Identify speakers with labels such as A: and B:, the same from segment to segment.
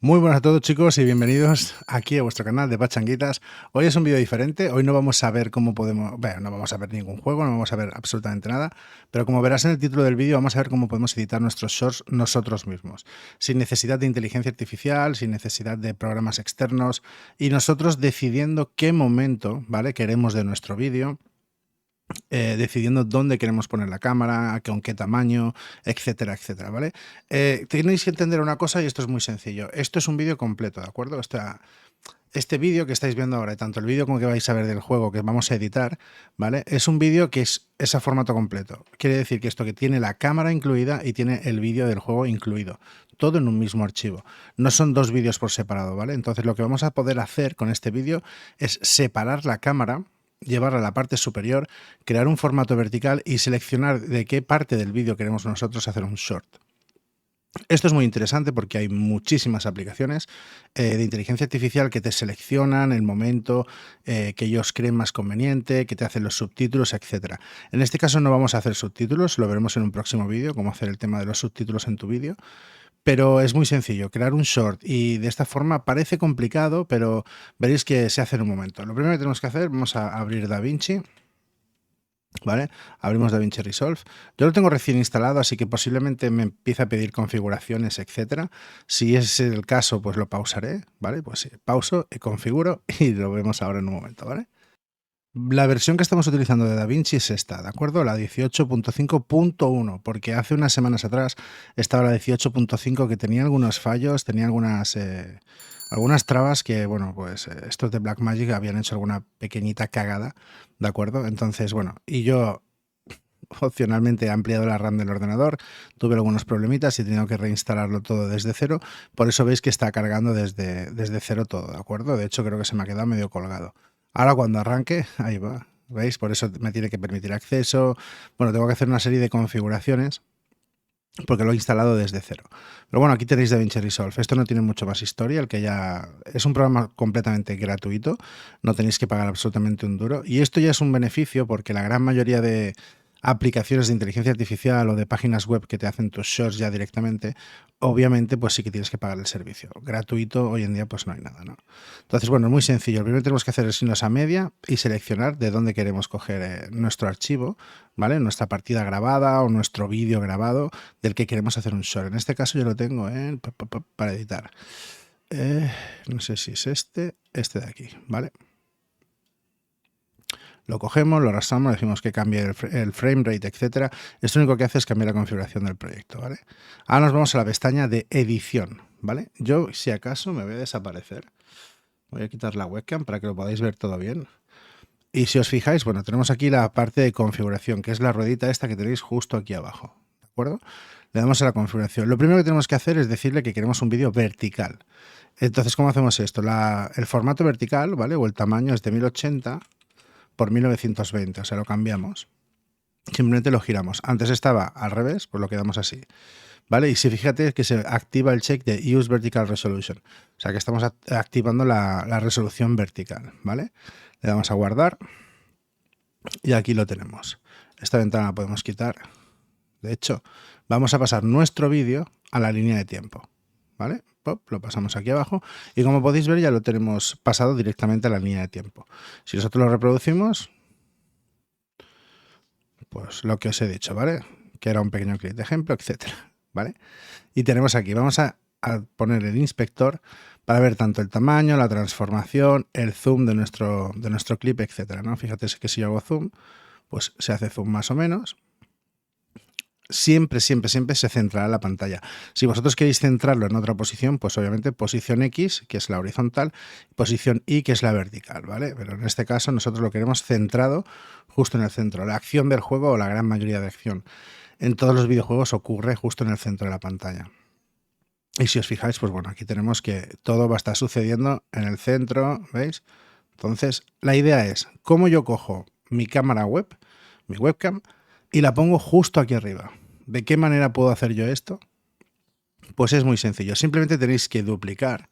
A: Muy buenas a todos, chicos, y bienvenidos aquí a vuestro canal de Pachanguitas. Hoy es un vídeo diferente. Hoy no vamos a ver cómo podemos... Bueno, no vamos a ver ningún juego, no vamos a ver absolutamente nada, pero como verás en el título del vídeo, vamos a ver cómo podemos editar nuestros shorts nosotros mismos, sin necesidad de inteligencia artificial, sin necesidad de programas externos, y nosotros decidiendo qué momento, ¿vale?, queremos de nuestro vídeo. Decidiendo dónde queremos poner la cámara, con qué tamaño, etcétera, etcétera, ¿vale? Tenéis que entender una cosa y esto es muy sencillo. Esto es un vídeo completo, ¿de acuerdo? Este vídeo que estáis viendo ahora, tanto el vídeo como que vais a ver del juego que vamos a editar, ¿vale? Es un vídeo que es a formato completo. Quiere decir que esto que tiene la cámara incluida y tiene el vídeo del juego incluido. Todo en un mismo archivo. No son dos vídeos por separado, ¿vale? Entonces lo que vamos a poder hacer con este vídeo es separar la cámara, llevarla a la parte superior, crear un formato vertical y seleccionar de qué parte del vídeo queremos nosotros hacer un short. Esto es muy interesante porque hay muchísimas aplicaciones de inteligencia artificial que te seleccionan el momento que ellos creen más conveniente, que te hacen los subtítulos, etc. En este caso no vamos a hacer subtítulos, lo veremos en un próximo vídeo, cómo hacer el tema de los subtítulos en tu vídeo. Pero es muy sencillo, crear un short, y de esta forma parece complicado, pero veréis que se hace en un momento. Lo primero que tenemos que hacer, vamos a abrir DaVinci, ¿vale? Abrimos DaVinci Resolve. Yo lo tengo recién instalado, así que posiblemente me empiece a pedir configuraciones, etcétera. Si es el caso, pues lo pausaré, ¿vale? Pues sí, pauso y configuro y lo vemos ahora en un momento, ¿vale? La versión que estamos utilizando de DaVinci es esta, ¿de acuerdo? La 18.5.1, porque hace unas semanas atrás estaba la 18.5 que tenía algunos fallos, tenía algunas trabas que, bueno, pues estos de Blackmagic habían hecho alguna pequeñita cagada, ¿de acuerdo? Entonces, bueno, y yo opcionalmente he ampliado la RAM del ordenador, tuve algunos problemitas y he tenido que reinstalarlo todo desde cero, por eso veis que está cargando desde cero todo, ¿de acuerdo? De hecho, creo que se me ha quedado medio colgado. Ahora cuando arranque, ahí va, ¿veis? Por eso me tiene que permitir acceso. Bueno, tengo que hacer una serie de configuraciones porque lo he instalado desde cero. Pero bueno, aquí tenéis DaVinci Resolve. Esto no tiene mucho más historia, el que ya es un programa completamente gratuito, no tenéis que pagar absolutamente un duro. Y esto ya es un beneficio porque la gran mayoría de aplicaciones de inteligencia artificial o de páginas web que te hacen tus shorts ya directamente, obviamente pues sí que tienes que pagar el servicio. Gratuito hoy en día pues no hay nada, ¿no? Entonces, bueno, es muy sencillo. Lo primero que tenemos que hacer es irnos a media y seleccionar de dónde queremos coger nuestro archivo, ¿vale? Nuestra partida grabada o nuestro vídeo grabado del que queremos hacer un short. En este caso yo lo tengo para editar. No sé si es este de aquí, ¿vale? Lo cogemos, lo arrastramos, decimos que cambie el frame rate, etcétera. Esto lo único que hace es cambiar la configuración del proyecto, ¿vale? Ahora nos vamos a la pestaña de edición, ¿vale? Yo, si acaso, me voy a desaparecer. Voy a quitar la webcam para que lo podáis ver todo bien. Y si os fijáis, bueno, tenemos aquí la parte de configuración, que es la ruedita esta que tenéis justo aquí abajo, ¿de acuerdo? Le damos a la configuración. Lo primero que tenemos que hacer es decirle que queremos un vídeo vertical. Entonces, ¿cómo hacemos esto? El formato vertical, ¿vale? O el tamaño es de 1080 por 1920, o sea, lo cambiamos. Simplemente lo giramos. Antes estaba al revés, pues lo quedamos así, ¿vale? Y si fíjate que se activa el check de Use Vertical Resolution, o sea que estamos activando la resolución vertical, ¿vale? Le damos a guardar y aquí lo tenemos. Esta ventana la podemos quitar. De hecho, vamos a pasar nuestro vídeo a la línea de tiempo, ¿vale? Pop, lo pasamos aquí abajo y como podéis ver ya lo tenemos pasado directamente a la línea de tiempo. Si nosotros lo reproducimos, pues lo que os he dicho, ¿vale? Que era un pequeño clip de ejemplo, etcétera, ¿vale? Y tenemos aquí, vamos a poner el inspector para ver tanto el tamaño, la transformación, el zoom de nuestro clip, etcétera, ¿no? Fíjate que si yo hago zoom, pues se hace zoom más o menos. Siempre se centrará la pantalla. Si vosotros queréis centrarlo en otra posición, pues obviamente posición X, que es la horizontal, posición Y, que es la vertical, ¿vale? Pero en este caso nosotros lo queremos centrado justo en el centro. La acción del juego, o la gran mayoría de acción en todos los videojuegos, ocurre justo en el centro de la pantalla. Y si os fijáis, pues bueno, aquí tenemos que todo va a estar sucediendo en el centro, ¿veis? Entonces, la idea es, ¿cómo yo cojo mi cámara web, mi webcam, y la pongo justo aquí arriba? ¿De qué manera puedo hacer yo esto? Pues es muy sencillo. Simplemente tenéis que duplicar,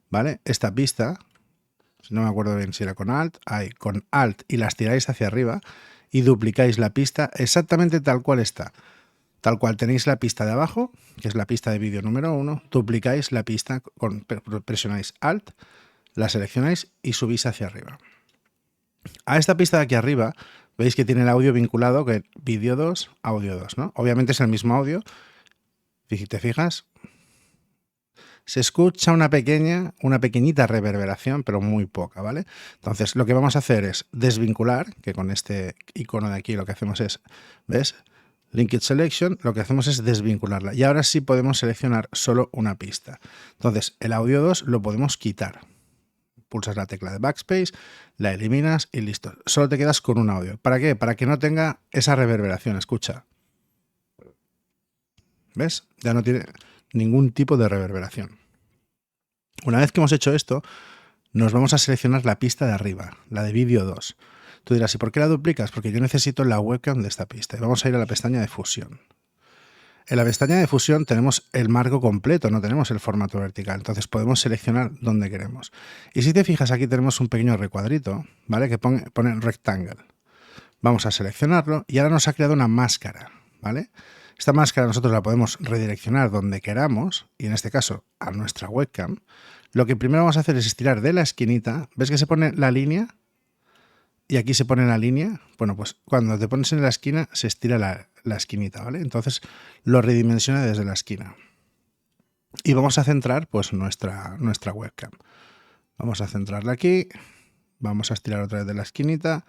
A: ¿vale? Esta pista, si no me acuerdo bien si era con Alt y las tiráis hacia arriba y duplicáis la pista exactamente tal cual está. Tal cual tenéis la pista de abajo, que es la pista de vídeo número 1, duplicáis la pista, presionáis Alt, la seleccionáis y subís hacia arriba. A esta pista de aquí arriba veis que tiene el audio vinculado, que vídeo 2, audio 2, ¿no? Obviamente es el mismo audio. ¿Te fijas? Se escucha una pequeñita reverberación, pero muy poca, ¿vale? Entonces lo que vamos a hacer es desvincular, que con este icono de aquí lo que hacemos es, ¿ves? Linked Selection, lo que hacemos es desvincularla. Y ahora sí podemos seleccionar solo una pista. Entonces el audio 2 lo podemos quitar. Pulsas la tecla de Backspace, la eliminas y listo. Solo te quedas con un audio. ¿Para qué? Para que no tenga esa reverberación. Escucha. ¿Ves? Ya no tiene ningún tipo de reverberación. Una vez que hemos hecho esto, nos vamos a seleccionar la pista de arriba, la de vídeo 2. Tú dirás, ¿y por qué la duplicas? Porque yo necesito la webcam de esta pista. Y vamos a ir a la pestaña de fusión. En la pestaña de fusión tenemos el marco completo, no tenemos el formato vertical, entonces podemos seleccionar donde queremos. Y si te fijas, aquí tenemos un pequeño recuadrito, ¿vale? Que pone rectangle. Vamos a seleccionarlo y ahora nos ha creado una máscara, ¿vale? Esta máscara nosotros la podemos redireccionar donde queramos, y en este caso a nuestra webcam. Lo que primero vamos a hacer es estirar de la esquinita. ¿Ves que se pone la línea? Y aquí se pone la línea. Bueno, pues cuando te pones en la esquina se estira la esquinita, ¿vale? Entonces lo redimensiona desde la esquina. Y vamos a centrar pues nuestra webcam. Vamos a centrarla aquí. Vamos a estirar otra vez de la esquinita.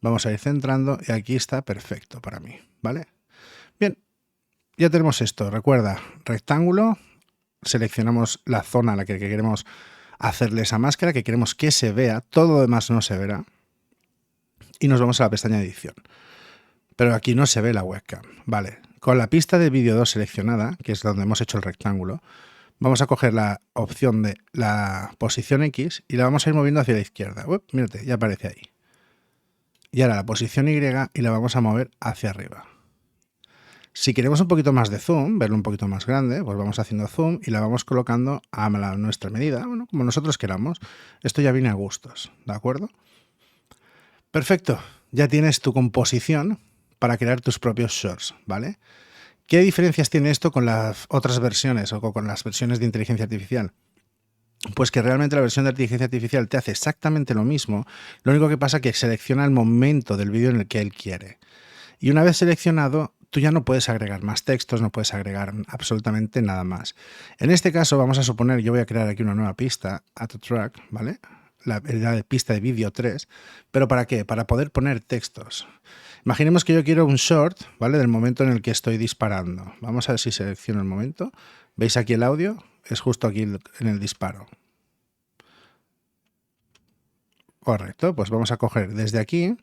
A: Vamos a ir centrando y aquí está perfecto para mí, ¿vale? Bien, ya tenemos esto. Recuerda, rectángulo. Seleccionamos la zona a la que queremos hacerle esa máscara, que queremos que se vea. Todo lo demás no se verá. Y nos vamos a la pestaña de edición. Pero aquí no se ve la webcam. Vale, con la pista de vídeo 2 seleccionada, que es donde hemos hecho el rectángulo, vamos a coger la opción de la posición X y la vamos a ir moviendo hacia la izquierda. Mírate, ya aparece ahí. Y ahora la posición Y y la vamos a mover hacia arriba. Si queremos un poquito más de zoom, verlo un poquito más grande, pues vamos haciendo zoom y la vamos colocando a nuestra medida, bueno, como nosotros queramos. Esto ya viene a gustos, ¿de acuerdo? Perfecto, ya tienes tu composición para crear tus propios shorts, ¿vale? ¿Qué diferencias tiene esto con las otras versiones o con las versiones de inteligencia artificial? Pues que realmente la versión de inteligencia artificial te hace exactamente lo mismo, lo único que pasa es que selecciona el momento del vídeo en el que él quiere. Y una vez seleccionado, tú ya no puedes agregar más textos, no puedes agregar absolutamente nada más. En este caso vamos a suponer, yo voy a crear aquí una nueva pista, add to track, ¿vale? La pista de vídeo 3, pero ¿para qué? Para poder poner textos. Imaginemos que yo quiero un short, ¿vale? Del momento en el que estoy disparando. Vamos a ver si selecciono el momento. ¿Veis aquí el audio? Es justo aquí en el disparo. Correcto, pues vamos a coger desde aquí.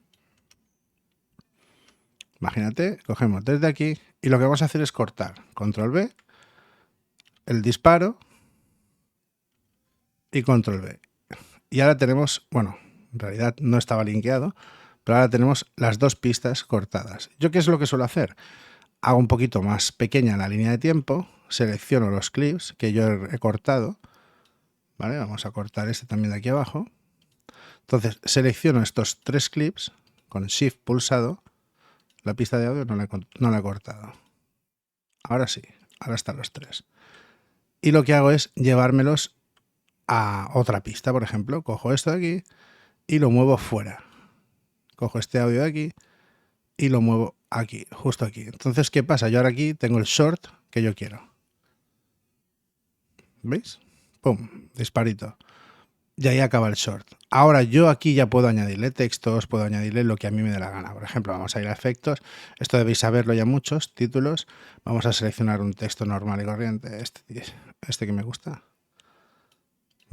A: Imagínate, cogemos desde aquí y lo que vamos a hacer es cortar. Control V, el disparo y Control V. Y ahora tenemos, bueno, en realidad no estaba linkeado, pero ahora tenemos las dos pistas cortadas. ¿Yo qué es lo que suelo hacer? Hago un poquito más pequeña la línea de tiempo, selecciono los clips que yo he cortado, ¿vale? Vamos a cortar este también de aquí abajo. Entonces selecciono estos tres clips con Shift pulsado, la pista de audio no la he cortado. Ahora sí, ahora están los tres. Y lo que hago es llevármelos a otra pista, por ejemplo, cojo esto de aquí y lo muevo fuera. Cojo este audio de aquí y lo muevo aquí, justo aquí. Entonces, ¿qué pasa? Yo ahora aquí tengo el short que yo quiero. ¿Veis? ¡Pum! Disparito. Y ahí acaba el short. Ahora yo aquí ya puedo añadirle textos, puedo añadirle lo que a mí me dé la gana. Por ejemplo, vamos a ir a efectos. Esto debéis saberlo ya muchos, títulos. Vamos a seleccionar un texto normal y corriente. Este que me gusta.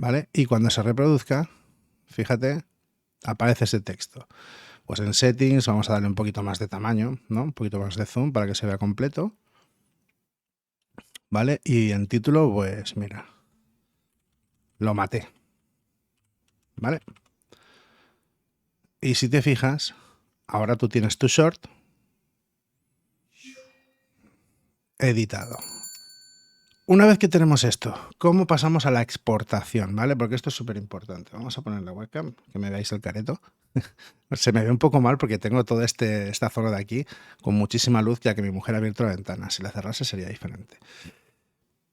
A: ¿Vale? Y cuando se reproduzca, fíjate, aparece ese texto. Pues en settings vamos a darle un poquito más de tamaño, ¿no? Un poquito más de zoom para que se vea completo. ¿Vale? Y en título, pues mira, lo maté. ¿Vale? Y si te fijas, ahora tú tienes tu short editado. Una vez que tenemos esto, ¿cómo pasamos a la exportación? ¿Vale? Porque esto es súper importante. Vamos a poner la webcam, que me veáis el careto. Se me ve un poco mal porque tengo toda esta zona de aquí con muchísima luz, ya que mi mujer ha abierto la ventana. Si la cerrase sería diferente.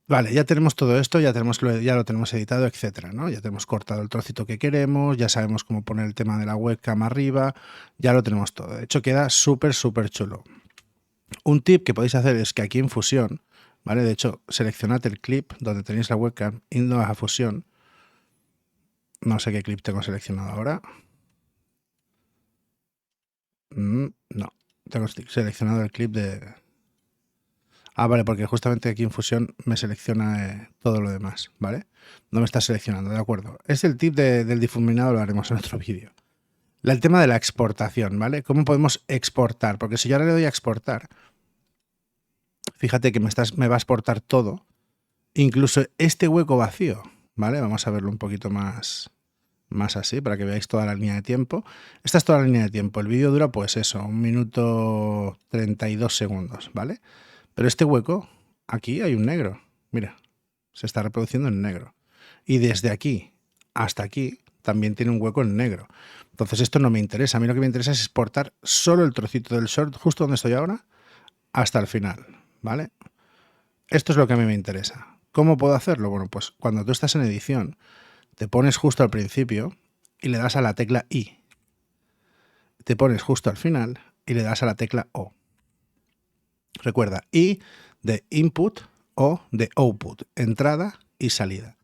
A: Vale, ya tenemos todo esto, ya lo tenemos editado, etcétera, ¿no? Ya tenemos cortado el trocito que queremos, ya sabemos cómo poner el tema de la webcam arriba, ya lo tenemos todo. De hecho, queda súper, súper chulo. Un tip que podéis hacer es que aquí en Fusión, ¿vale? De hecho, seleccionad el clip donde tenéis la webcam, idlo a Fusión. No sé qué clip tengo seleccionado ahora. No, tengo seleccionado el clip de... Ah, vale, porque justamente aquí en Fusión me selecciona todo lo demás, ¿vale? No me está seleccionando, de acuerdo. Es el tip del difuminado, lo haremos en otro vídeo. El tema de la exportación, ¿vale? ¿Cómo podemos exportar? Porque si yo ahora le doy a exportar, fíjate que me va a exportar todo, incluso este hueco vacío, ¿vale? Vamos a verlo un poquito más así, para que veáis toda la línea de tiempo. Esta es toda la línea de tiempo. El vídeo dura, pues eso, 1 minuto 32 segundos, ¿vale? Pero este hueco, aquí hay un negro. Mira, se está reproduciendo en negro. Y desde aquí hasta aquí también tiene un hueco en negro. Entonces esto no me interesa. A mí lo que me interesa es exportar solo el trocito del short, justo donde estoy ahora, hasta el final, ¿vale? Esto es lo que a mí me interesa. ¿Cómo puedo hacerlo? Bueno, pues cuando tú estás en edición, te pones justo al principio y le das a la tecla I. Te pones justo al final y le das a la tecla O. Recuerda, I de input, O de output, entrada y salida.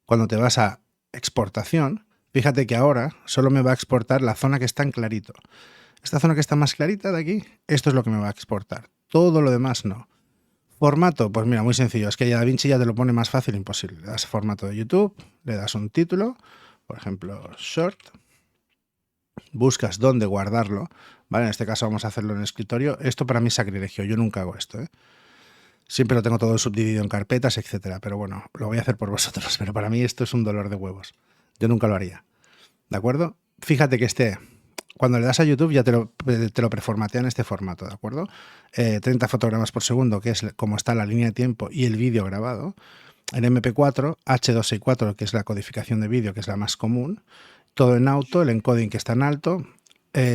A: Cuando te vas a exportación, fíjate que ahora solo me va a exportar la zona que está en clarito. Esta zona que está más clarita de aquí, esto es lo que me va a exportar. Todo lo demás no. Formato, pues mira, muy sencillo. Es que ya DaVinci ya te lo pone más fácil imposible. Le das formato de YouTube, le das un título, por ejemplo, short. Buscas dónde guardarlo, ¿vale? En este caso vamos a hacerlo en el escritorio. Esto para mí es sacrilegio, yo nunca hago esto, ¿eh? Siempre lo tengo todo subdividido en carpetas, etcétera. Pero bueno, lo voy a hacer por vosotros. Pero para mí esto es un dolor de huevos. Yo nunca lo haría. ¿De acuerdo? Fíjate que cuando le das a YouTube ya te lo preformatea en este formato, ¿de acuerdo? 30 fotogramas por segundo, que es como está la línea de tiempo y el vídeo grabado. En MP4, H264, que es la codificación de vídeo, que es la más común. Todo en auto, el encoding que está en alto.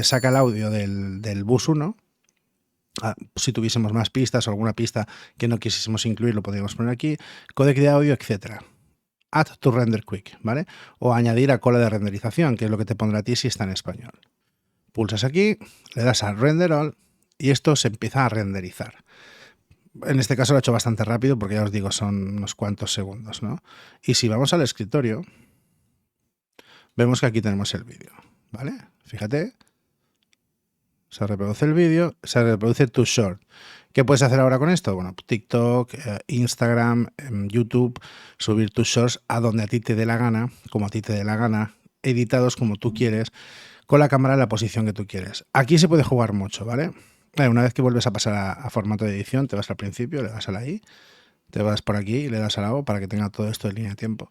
A: Saca el audio del bus 1. Si tuviésemos más pistas o alguna pista que no quisiésemos incluir, lo podríamos poner aquí. Codec de audio, etcétera. Add to render quick, ¿vale? O añadir a cola de renderización, que es lo que te pondrá a ti si está en español. Pulsas aquí, le das a render all y esto se empieza a renderizar. En este caso lo he hecho bastante rápido porque ya os digo, son unos cuantos segundos, ¿no? Y si vamos al escritorio, vemos que aquí tenemos el vídeo, ¿vale? Fíjate, se reproduce el vídeo, se reproduce tu short. ¿Qué puedes hacer ahora con esto? Bueno, TikTok, Instagram, YouTube, subir tus shorts a donde a ti te dé la gana, como a ti te dé la gana, editados como tú quieres, con la cámara en la posición que tú quieres. Aquí se puede jugar mucho, ¿vale? Una vez que vuelves a pasar a formato de edición, te vas al principio, le das a la I, te vas por aquí y le das a la O para que tenga todo esto en línea de tiempo.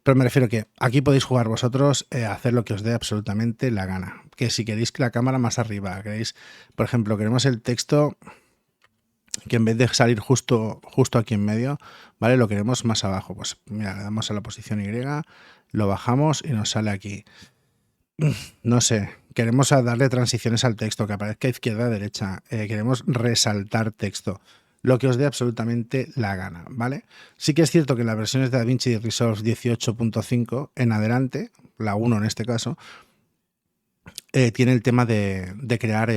A: Pero me refiero que aquí podéis jugar vosotros, hacer lo que os dé absolutamente la gana. Que si queréis que la cámara más arriba, queréis, por ejemplo, queremos el texto que en vez de salir justo aquí en medio, ¿vale? Lo queremos más abajo. Pues mira, le damos a la posición Y, lo bajamos y nos sale aquí. No sé, queremos darle transiciones al texto, que aparezca izquierda a derecha, queremos resaltar texto, lo que os dé absolutamente la gana, ¿vale? Sí que es cierto que en las versiones de DaVinci Resolve 18.5 en adelante, la 1 en este caso, tiene el tema de crear,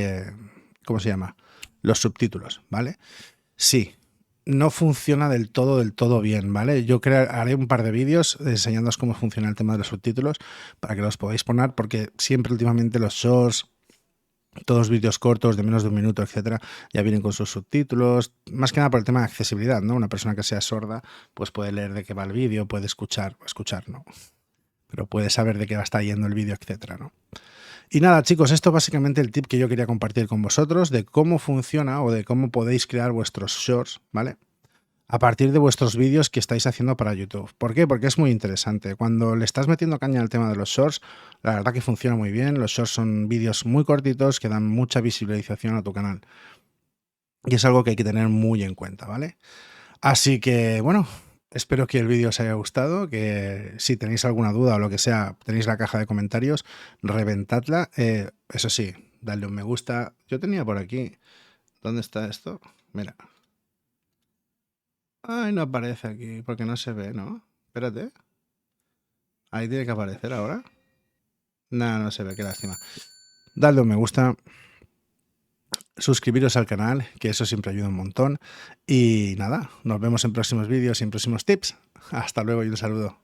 A: ¿cómo se llama? Los subtítulos, ¿vale? Sí, no funciona del todo bien, ¿vale? Yo haré un par de vídeos enseñándoos cómo funciona el tema de los subtítulos para que los podáis poner, porque siempre últimamente los shorts, todos los vídeos cortos de menos de 1 minuto, etcétera, ya vienen con sus subtítulos, más que nada por el tema de accesibilidad, ¿no? Una persona que sea sorda, pues puede leer de qué va el vídeo, puede escuchar no, pero puede saber de qué va a estar yendo el vídeo, etcétera, ¿no? Y nada, chicos, esto es básicamente el tip que yo quería compartir con vosotros de cómo funciona o de cómo podéis crear vuestros shorts, ¿vale? A partir de vuestros vídeos que estáis haciendo para YouTube. ¿Por qué? Porque es muy interesante. Cuando le estás metiendo caña al tema de los shorts, la verdad que funciona muy bien. Los shorts son vídeos muy cortitos que dan mucha visibilización a tu canal. Y es algo que hay que tener muy en cuenta, ¿vale? Así que, bueno, espero que el vídeo os haya gustado, que si tenéis alguna duda o lo que sea, tenéis la caja de comentarios, reventadla. Eso sí, dadle un me gusta. Yo tenía por aquí. ¿Dónde está esto? Mira. Ay, no aparece aquí, porque no se ve, ¿no? Espérate. Ahí tiene que aparecer ahora. Nada, no se ve, qué lástima. Dadle un me gusta. Suscribiros al canal, que eso siempre ayuda un montón. Y nada, nos vemos en próximos vídeos y en próximos tips. Hasta luego y un saludo.